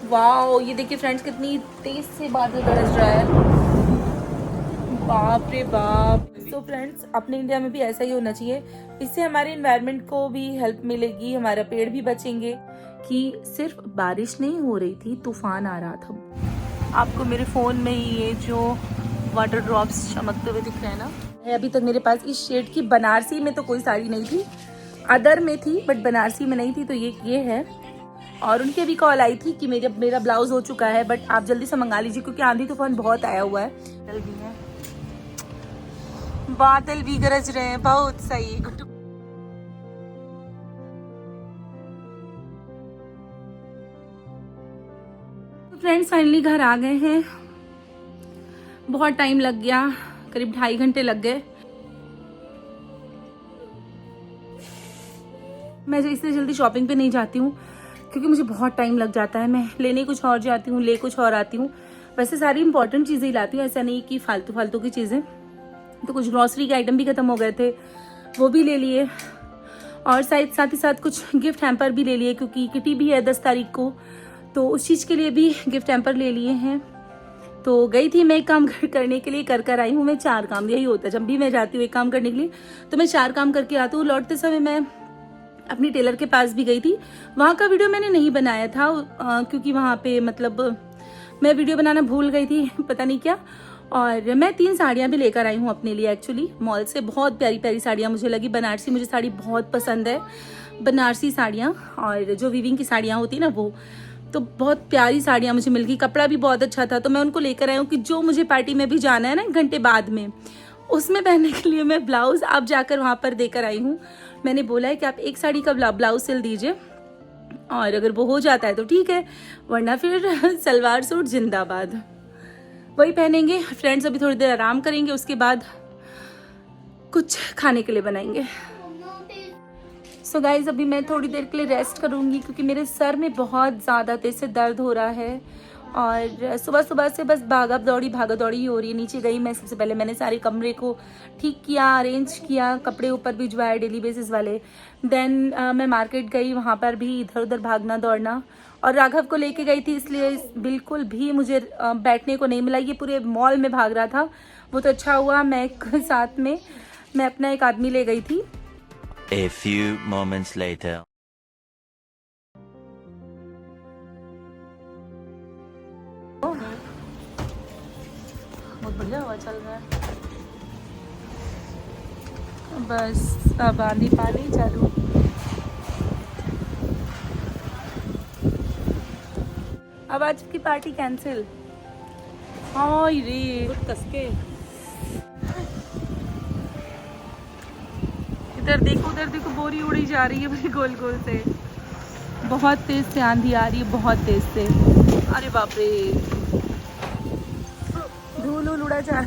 Wow, ये देखिए friends कितनी तेज से बादल गरज रहा है, बाप रे बाप। तो फ्रेंड्स अपने इंडिया में भी ऐसा ही होना चाहिए, इससे हमारे एनवायरनमेंट को भी हेल्प मिलेगी, हमारा पेड़ भी बचेंगे। कि सिर्फ बारिश नहीं हो रही थी, तूफान आ रहा था। आपको मेरे फोन में ये जो वाटर ड्रॉप्स चमकते हुए दिख रहे हैं ना, अभी तक मेरे पास इस शेड की बनारसी में तो कोई साड़ी नहीं थी, अदर में थी बट बनारसी में नहीं थी। तो ये है। और उनकी अभी कॉल आई थी कि मेरा ब्लाउज हो चुका है, बट आप जल्दी से मंगा लीजिए क्योंकि आंधी तूफान बहुत आया हुआ है। बादल भी गरज रहे हैं, बहुत सही। फ्रेंड्स फाइनली घर आ गए हैं, बहुत टाइम लग गया, करीब 2.5 घंटे लग गए। मैं इससे जल्दी शॉपिंग पे नहीं जाती हूँ क्योंकि मुझे बहुत टाइम लग जाता है। मैं लेने कुछ और जाती हूँ, ले कुछ और आती हूँ। वैसे सारी इंपॉर्टेंट चीज़ें ही लाती हूँ, ऐसा नहीं कि फालतू फालतू की चीज़ें। तो कुछ ग्रॉसरी के आइटम भी ख़त्म हो गए थे, वो भी ले लिए। और साथ ही साथ कुछ गिफ्ट हैम्पर भी ले लिए क्योंकि किटी भी है 10 तारीख को, तो उस चीज़ के लिए भी गिफ्ट हैम्पर ले लिए हैं। तो गई थी मैं एक काम करने के लिए, कर आई हूँ मैं 4 काम। यही होता है जब भी मैं जाती हूँ एक काम करने के लिए, तो मैं 4 काम करके आती हूँ। लौटते समय मैं अपनी टेलर के पास भी गई थी, वहाँ का वीडियो मैंने नहीं बनाया था क्योंकि वहाँ पे मतलब मैं वीडियो बनाना भूल गई थी, पता नहीं क्या। और मैं 3 साड़ियाँ भी लेकर आई हूँ अपने लिए एक्चुअली मॉल से। बहुत प्यारी प्यारी साड़ियाँ मुझे लगी, बनारसी मुझे साड़ी बहुत पसंद है, बनारसी साड़ियाँ। और जो वीविंग की साड़ियाँ होती ना वो, तो बहुत प्यारी साड़ियाँ मुझे मिल गई, कपड़ा भी बहुत अच्छा था। तो मैं उनको लेकर आई हूँ कि जो मुझे पार्टी में भी जाना है ना 1 घंटे बाद में, उसमें पहनने के लिए मैं ब्लाउज अब जाकर वहाँ पर देकर आई हूँ। मैंने बोला है कि आप एक साड़ी का ब्लाउज सिल दीजिए, और अगर वो हो जाता है तो ठीक है, वरना फिर सलवार सूट जिंदाबाद, वही पहनेंगे। फ्रेंड्स अभी थोड़ी देर आराम करेंगे, उसके बाद कुछ खाने के लिए बनाएंगे। सो गाइज अभी मैं थोड़ी देर के लिए रेस्ट करूँगी क्योंकि मेरे सर में बहुत ज़्यादा तेज से दर्द हो रहा है। और सुबह सुबह से बस भागा दौड़ी ही हो रही है। नीचे गई मैं, सबसे पहले मैंने सारे कमरे को ठीक किया, अरेंज किया, कपड़े ऊपर भिजवाए डेली बेसिस वाले। देन मैं मार्केट गई, वहाँ पर भी इधर उधर भागना दौड़ना। और राघव को लेके गई थी, इसलिए बिल्कुल भी मुझे बैठने को नहीं मिला, ये पूरे मॉल में भाग रहा था। वो तो अच्छा हुआ मैं साथ में मैं अपना एक आदमी ले गई थी। A few moments later. बहुत बढ़िया हवा चल रहा है, बस अब आंधी पानी चालू। अब आज की पार्टी कैंसिल। हाँ रे कसके, इधर देखो उधर देखो, बोरी उड़ी जा रही है बड़ी गोल गोल से। बहुत तेज से आंधी आ रही है, बहुत तेज से। अरे बाप रे, धूल उड़ा जा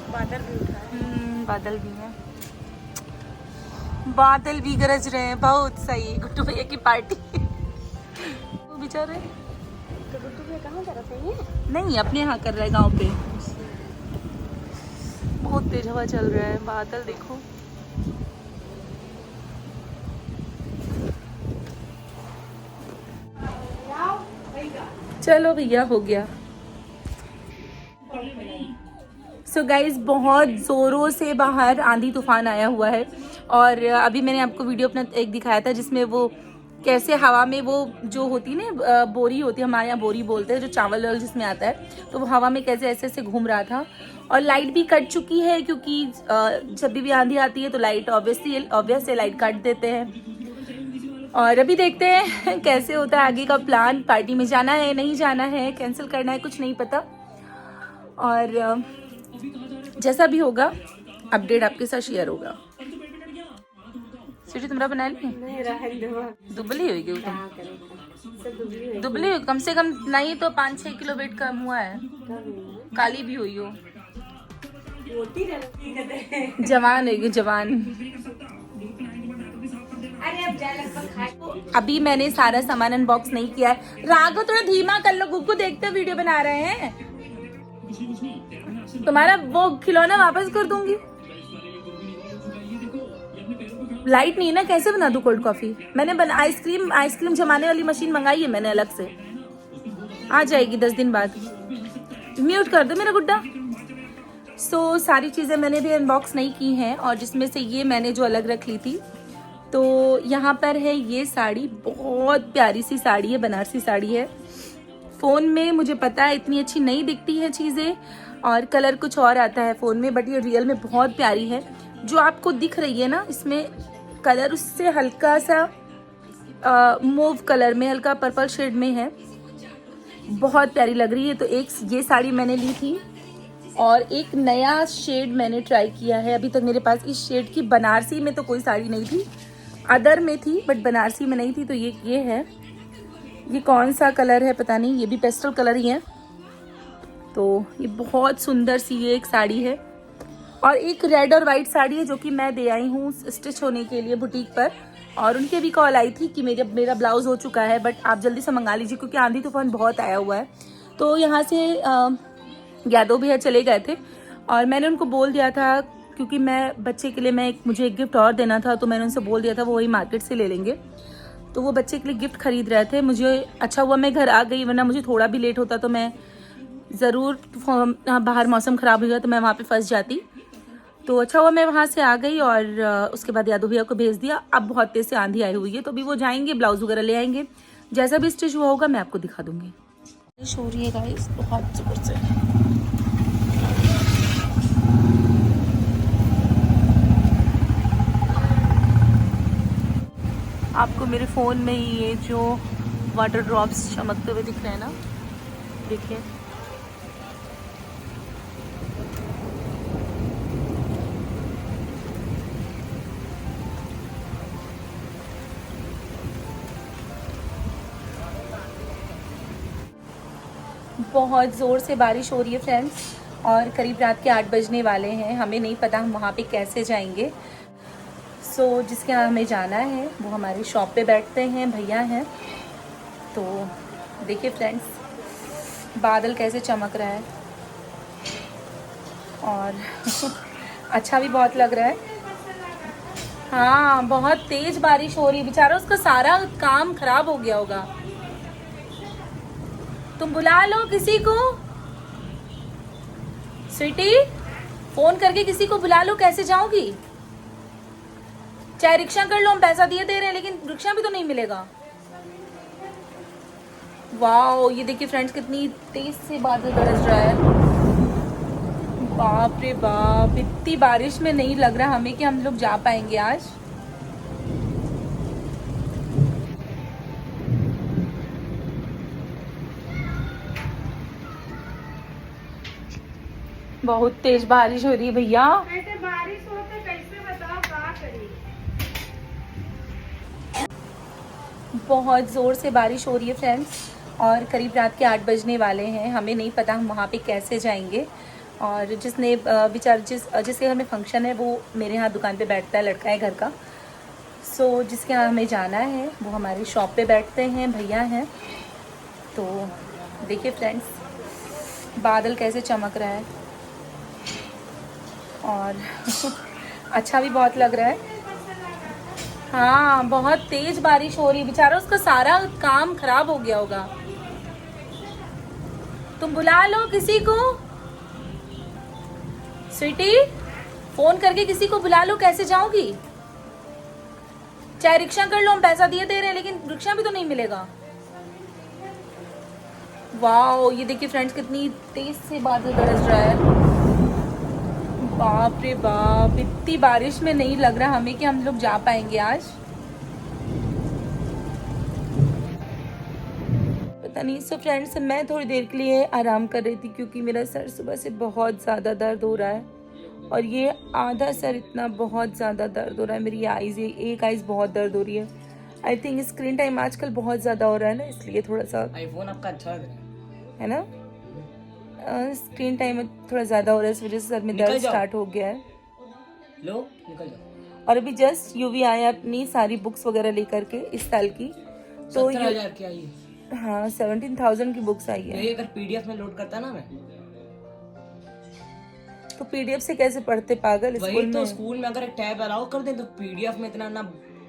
बादल भी उठा है। बादल भी है, बादल भी गरज रहे हैं, बहुत सही। गुड्डू भैया की पार्टी वो बेचारे तो गुड्डू भैया कहाँ तरफ है ये? नहीं अपने यहाँ कर रहे हैं गाँव पे। बहुत तेज हवा चल रहा है, बादल देखो। चलो भैया हो गया। सो गाइज बहुत ज़ोरों से बाहर आंधी तूफान आया हुआ है। और अभी मैंने आपको वीडियो अपना एक दिखाया था जिसमें वो कैसे हवा में वो जो होती है ना बोरी होती है, हमारे यहाँ बोरी बोलते हैं, जो चावल वावल जिसमें आता है, तो वो हवा में कैसे ऐसे ऐसे घूम रहा था। और लाइट भी कट चुकी है क्योंकि जब भी आंधी आती है तो लाइट ऑब्वियस से लाइट काट देते हैं। और अभी देखते हैं कैसे होता है आगे का प्लान, पार्टी में जाना है नहीं जाना है, कैंसिल करना है, कुछ नहीं पता। और जैसा भी होगा अपडेट आपके साथ शेयर होगा। सीढ़ी तुम्हारा बना ली दुबली हुई क्यों तुम? दुबली हुई कम से कम नहीं तो 5-6 किलो वेट कम हुआ है, काली भी हुई हो, जवान है जवान। अभी मैंने सारा सामान अनबॉक्स नहीं किया है। राघव थोड़ा धीमा कर लो, गुग्गू देखते वीडियो बना रहे हैं। तुम्हारा वो खिलौना वापस कर दूंगी। लाइट नहीं ना, कैसे बना दूं कोल्ड कॉफी? मैंने आइसक्रीम जमाने वाली मशीन मंगाई है मैंने अलग से। आ जाएगी 10 दिन बाद। म्यूट कर दो मेरा गुड्डा। सो सारी चीज़ें मैंने भी अनबॉक्स नहीं की हैं और जिसमें से ये मैंने जो अलग रख ली थी। तो यहाँ पर है ये साड़ी, बहुत प्यारी सी साड़ी है, बनारसी साड़ी है। फ़ोन में मुझे पता है इतनी अच्छी नहीं दिखती है चीज़ें और कलर कुछ और आता है फ़ोन में, बट ये रियल में बहुत प्यारी है। जो आपको दिख रही है ना, इसमें कलर उससे हल्का सा मूव कलर में, हल्का पर्पल शेड में है, बहुत प्यारी लग रही है। तो एक ये साड़ी मैंने ली थी और एक नया शेड मैंने ट्राई किया है। अभी तक मेरे पास इस शेड की बनारसी में तो कोई साड़ी नहीं थी, अदर में थी बट बनारसी में नहीं थी। तो ये है, ये कौन सा कलर है पता नहीं, ये भी पेस्टल कलर ही है। तो ये बहुत सुंदर सी ये एक साड़ी है। और एक रेड और वाइट साड़ी है जो कि मैं दे आई हूँ स्टिच होने के लिए बुटीक पर, और उनके भी कॉल आई थी कि मेरा ब्लाउज़ हो चुका है बट आप जल्दी से मंगा लीजिए क्योंकि आंधी तूफान बहुत आया हुआ है। तो यहाँ से यादव भैया चले गए थे और मैंने उनको बोल दिया था, क्योंकि मैं बच्चे के लिए मुझे एक गिफ्ट और देना था, तो मैंने उनसे बोल दिया था वो वही मार्केट से ले लेंगे। तो वो बच्चे के लिए गिफ्ट खरीद रहे थे। मुझे अच्छा हुआ मैं घर आ गई, वरना मुझे थोड़ा भी लेट होता तो मैं ज़रूर, बाहर मौसम ख़राब हो गया तो मैं वहाँ पे फंस जाती। तो अच्छा हुआ मैं वहाँ से आ गई और उसके बाद यादव भैया को भेज दिया। अब बहुत तेज़ से आंधी आई हुई है तो अभी वो जाएंगे, ब्लाउज़ वगैरह ले आएंगे। जैसा भी स्टिच हुआ होगा मैं आपको दिखा दूँगी। बारिश हो रही है गाइस बहुत ज़ोर से। आपको मेरे फ़ोन में ये जो वाटर ड्रॉप्स चमकते हुए दिख रहे हैं ना, देखिए। बहुत ज़ोर से बारिश हो रही है फ्रेंड्स और करीब रात के 8 बजने वाले हैं। हमें नहीं पता हम वहाँ पे कैसे जाएंगे। सो जिसके यहाँ हमें जाना है वो हमारी शॉप पे बैठते हैं, भैया हैं। तो देखिए फ्रेंड्स, बादल कैसे चमक रहा है और अच्छा भी बहुत लग रहा है। हाँ, बहुत तेज बारिश हो रही है, बेचारा उसका सारा काम खराब हो गया होगा। तुम बुला लो किसी को, स्वीटी, फोन करके किसी को बुला लो। कैसे जाओगी? चाहे रिक्शा कर लो, हम पैसा दिए दे रहे हैं लेकिन रिक्शा भी तो नहीं मिलेगा। वाओ, ये देखिए फ्रेंड्स कितनी तेज से बादल गरज रहा है। बाप रे बाप, इतनी बारिश में नहीं लग रहा हमें कि हम लोग जा पाएंगे आज। बहुत तेज बारिश हो रही है भैया। ऐसे बारिश हो तो कैसे बताओ क्या करें। बहुत ज़ोर से बारिश हो रही है फ्रेंड्स और करीब रात के 8 बजने वाले हैं। हमें नहीं पता हम वहाँ पे कैसे जाएंगे। और जिसने जिसके घर में फंक्शन है वो मेरे यहाँ दुकान पे बैठता है, लड़का है घर का। सो जिसके यहाँ हमें जाना है वो हमारी शॉप पे बैठते हैं, भैया हैं। तो देखिए फ्रेंड्स, बादल कैसे चमक रहा है और अच्छा भी बहुत लग रहा है। हाँ, बहुत तेज बारिश हो रही है, बेचारा उसका सारा काम खराब हो गया होगा। तुम बुला लो किसी को, स्वीटी, फोन करके किसी को बुला लो। कैसे जाओगी? चाहे रिक्शा कर लो, हम पैसा दिए दे रहे हैं लेकिन रिक्शा भी तो नहीं मिलेगा। वाओ, ये देखिए फ्रेंड्स कितनी तेज से बादल गरज रहा है। बाप रे बाप, इतनी बारिश में नहीं लग रहा हमें कि हम लोग जा पाएंगे आज। पता नहीं। सो फ्रेंड्स, मैं थोड़ी देर के लिए आराम कर रही थी क्योंकि मेरा सर सुबह से बहुत ज़्यादा दर्द हो रहा है और ये आधा सर इतना बहुत ज़्यादा दर्द हो रहा है। मेरी एक आइज़ बहुत दर्द हो रही है। आई थिंक स्क्रीन टाइम आजकल बहुत ज़्यादा हो रहा है ना, इसलिए थोड़ा सा आईफोन आपका अच्छा लग रहा है। है ना, स्क्रीन टाइम थोड़ा ज़्यादा हो रहा है, इस वजह से सर में दर्द स्टार्ट हो गया है। लो निकल जाओ। और अभी जस्ट यूवी आया अपनी सारी बुक्स वगैरह लेकर के इस साल की। तो 17,000 की आई है। हाँ, 17,000 की बुक्स आई है। ये अगर पीडीएफ में लोड करता ना मैं, तो पीडीएफ से कैसे पढ़ते पागल? वही स्कूल तो में स्कूल में अगर एक टैब अलाउ कर दे तो पीडीएफ में इतना ना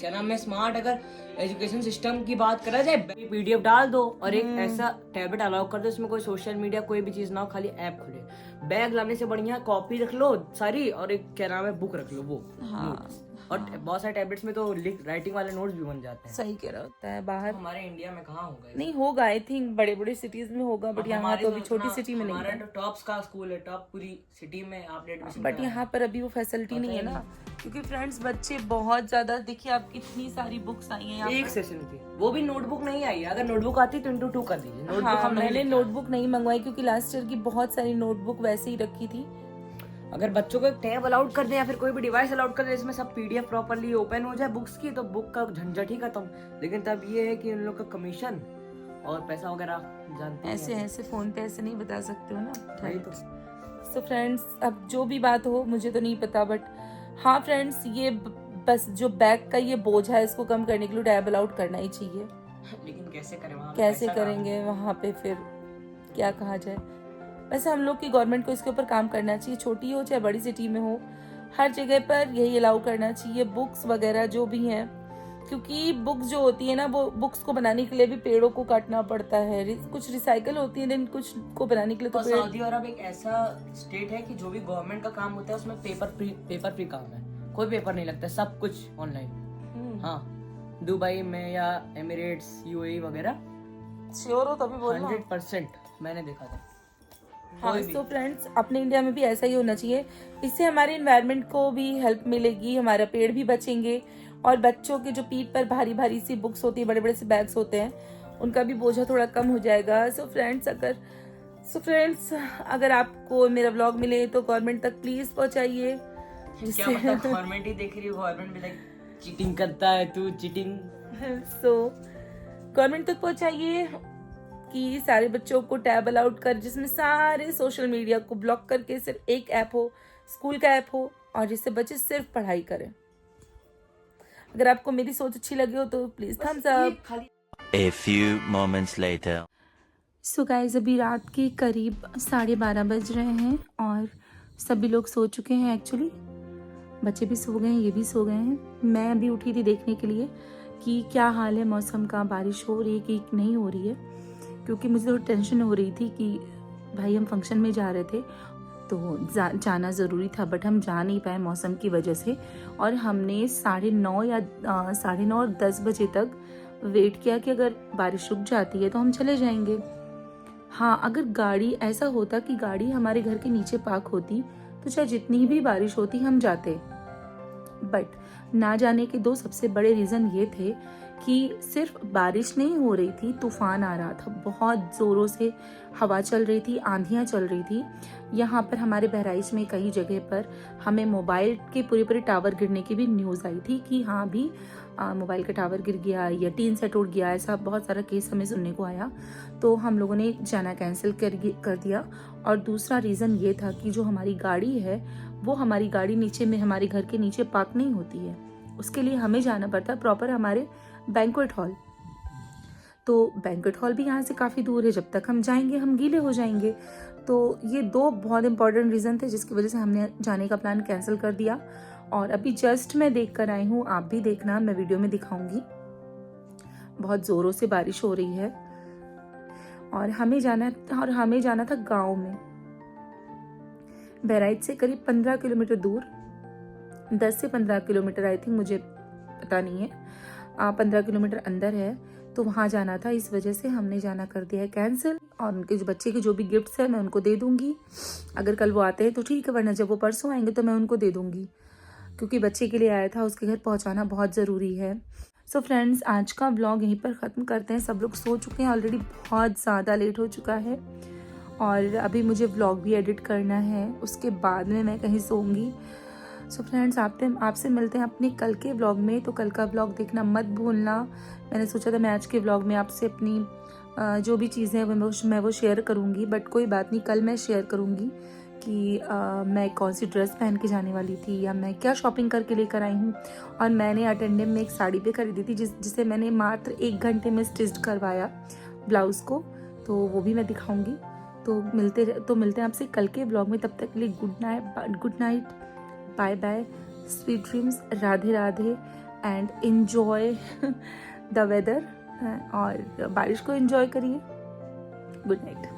क्या नाम है, स्मार्ट अगर एजुकेशन सिस्टम की बात करा जाए, पीडीएफ डाल दो और एक ऐसा टैबलेट अलाउ कर दो इसमें कोई सोशल मीडिया कोई भी चीज ना हो, खाली ऐप खुले। बैग लाने से बढ़िया कॉपी रख लो सारी और एक क्या नाम है बुक रख लो वो। हाँ, और बहुत सारे टैबलेट्स में तो राइटिंग वाले नोट्स भी बन जाते हैं। सही कह रहा होता है। बाहर हमारे इंडिया में कहाँ होगा ये? नहीं होगा, आई थिंक बड़े बड़े सिटीज में होगा, बट यहाँ हमारे तो अभी छोटी इतना- सिटी में नहीं हमारा है। तो टॉप्स का स्कूल है, टॉप पूरी सिटी में आपने एडमिशन बट यहाँ पर अभी वो फैसिलिटी नहीं है ना, क्योंकि फ्रेंड्स बच्चे बहुत ज्यादा, देखिए आप कितनी सारी बुक्स आई हैं यहाँ एक पर। सेशन की, वो भी नोटबुक नहीं आई है। अगर नोटबुक आती तो 2 कर दीजिए। नोटबुक हाँ, हम नहीं मैंने लेते। नोटबुक नहीं मंगवाई क्योंकि लास्ट ईयर की बहुत सारी नोटबुक वैसे ही रखी थी। अगर बच्चों को एक टैब अलाउड कर दे या फिर कोई भी डिवाइस अलाउड कर दे इसमें सब पीडीएफ प्रॉपर्ली ओपन हो जाए बुक्स की, तो बुक का झंझट ही खत्म। लेकिन तब ये है कि उन लोग का कमीशन और पैसा वगैरह जानते ऐसे हैं। ऐसे फोन पे ऐसे नहीं बता सकते हो ना। वही तो। सो फ्रेंड्स, अब जो भी बात हो मुझे तो नहीं पता, बट हाँ फ्रेंड्स, ये बस जो बैग का ये बोझ है इसको कम करने के लिए टैब अलाउड करना ही चाहिए। लेकिन कैसे करें वहाँ पे कैसे पैसा कहाँ करेंगे वहाँ पे, फिर क्या कहा जाए। वैसे हम लोग की गवर्नमेंट को इसके ऊपर काम करना चाहिए, छोटी हो चाहे बड़ी सिटी में हो, हर जगह पर यही अलाउ करना चाहिए बुक्स वगैरह जो भी हैं, क्योंकि बुक्स जो होती है ना वो बुक्स को बनाने के लिए भी पेड़ों को काटना पड़ता है, कुछ रिसाइकल होती है, देन कुछ को बनाने के लिए तो और पेड़। सऊदी अरब एक ऐसा स्टेट है कि जो भी गवर्नमेंट का काम होता है उसमें पेपर फ्री काम है। कोई पेपर नहीं लगता, सब कुछ ऑनलाइन। हाँ, दुबई में या एमिरेट्स, यूएई वगैरह श्योर हो तभी बोलना। 100% मैंने देखा था। हाँ, तो फ्रेंड्स अपने इंडिया में भी ऐसा ही होना चाहिए। इससे हमारे एनवायरनमेंट को भी हेल्प मिलेगी, हमारा पेड़ भी बचेंगे और बच्चों के जो पीठ पर भारी भारी सी बुक्स होती है, बड़े बड़े से बैग्स होते हैं, उनका भी बोझा थोड़ा कम हो जाएगा। सो फ्रेंड्स अगर आपको मेरा व्लॉग मिले तो गवर्नमेंट तक प्लीज पहुंचाइए। क्या मतलब गवर्नमेंट ही देख रही है, गवर्नमेंट भी लाइक चीटिंग करता है, तू चीटिंग। सो गवर्नमेंट तक पहुंचाइए कि सारे बच्चों को टैब अलाउड कर, जिसमें सारे सोशल मीडिया को ब्लॉक करके सिर्फ एक ऐप हो, स्कूल का ऐप हो, और जिससे बच्चे सिर्फ पढ़ाई करें। अगर आपको मेरी सोच अच्छी लगी हो तो please thumbs up. A few moments later. So guys, अभी रात के करीब 12:30 बज रहे हैं और सभी लोग सो चुके हैं। एक्चुअली बच्चे भी सो गए हैं, ये भी सो गए हैं। मैं अभी उठी थी देखने के लिए कि क्या हाल है मौसम का, बारिश हो रही है कि नहीं हो रही है, क्योंकि मुझे थोड़ी टेंशन हो रही थी कि भाई हम फंक्शन में जा रहे थे तो जाना ज़रूरी था, बट हम जा नहीं पाए मौसम की वजह से। और हमने 9:30 या 9:30 और 10 बजे तक वेट किया कि अगर बारिश रुक जाती है तो हम चले जाएंगे। हाँ, अगर गाड़ी ऐसा होता कि गाड़ी हमारे घर के नीचे पार्क होती तो चाहे जितनी भी बारिश होती हम जाते, बट ना जाने के 2 सबसे बड़े रीज़न ये थे कि सिर्फ बारिश नहीं हो रही थी, तूफान आ रहा था, बहुत ज़ोरों से हवा चल रही थी, आंधियाँ चल रही थी। यहाँ पर हमारे बहराइच में कई जगह पर हमें मोबाइल के पूरे टावर गिरने की भी न्यूज़ आई थी कि हाँ भी मोबाइल का टावर गिर गया या टीन सेट उड़ गया, ऐसा बहुत सारा केस हमें सुनने को आया। तो हम लोगों ने जाना कैंसिल कर दिया। और दूसरा रीज़न ये था कि जो हमारी गाड़ी है वो हमारी गाड़ी नीचे में हमारे घर के नीचे पार्क नहीं होती है, उसके लिए हमें जाना पड़ता है प्रॉपर हमारे बैंक्वेट हॉल। तो बैंक्वेट हॉल भी यहाँ से काफ़ी दूर है, जब तक हम जाएंगे हम गीले हो जाएंगे। तो ये 2 बहुत इंपॉर्टेंट रीज़न थे जिसकी वजह से हमने जाने का प्लान कैंसिल कर दिया। और अभी जस्ट मैं देख कर आई हूँ, आप भी देखना, मैं वीडियो में दिखाऊंगी। बहुत ज़ोरों से बारिश हो रही है और हमें जाना था गांव में, बहराइच से करीब 15 किलोमीटर दूर, 10 से 15 किलोमीटर आई थिंक, मुझे पता नहीं है, 15 किलोमीटर अंदर है। तो वहाँ जाना था, इस वजह से हमने जाना कर दिया है कैंसिल। और उनके जो बच्चे के जो भी गिफ्ट्स हैं मैं उनको दे दूँगी, अगर कल वो आते हैं तो ठीक है, वरना जब वो परसों आएंगे तो मैं उनको दे दूँगी, क्योंकि बच्चे के लिए आया था, उसके घर पहुँचाना बहुत ज़रूरी है। सो फ्रेंड्स, आज का व्लॉग यहीं पर ख़त्म करते हैं। सब लोग सो चुके हैं ऑलरेडी, बहुत ज़्यादा लेट हो चुका है और अभी मुझे व्लॉग भी एडिट करना है, उसके बाद में मैं कहीं सोऊंगी। सो फ्रेंड्स, आपसे मिलते हैं अपने कल के व्लॉग में। तो कल का व्लॉग देखना मत भूलना। मैंने सोचा था मैं आज के व्लॉग में आपसे अपनी जो भी चीज़ें हैं मैं वो शेयर करूँगी, बट कोई बात नहीं, कल मैं शेयर करूँगी कि मैं कौन सी ड्रेस पहन के जाने वाली थी या मैं क्या शॉपिंग करके लेकर आई हूँ। और मैंने अटेंडम में एक साड़ी भी खरीदी थी जिसे मैंने मात्र 1 घंटे में स्टिच करवाया ब्लाउज़ को, तो वो भी मैं दिखाऊँगी। तो मिलते हैं आपसे कल के ब्लॉग में। तब तक के लिए good night, bye bye, sweet dreams, Radhe Radhe. And enjoy the weather और बारिश को इन्जॉय करिए। Good night.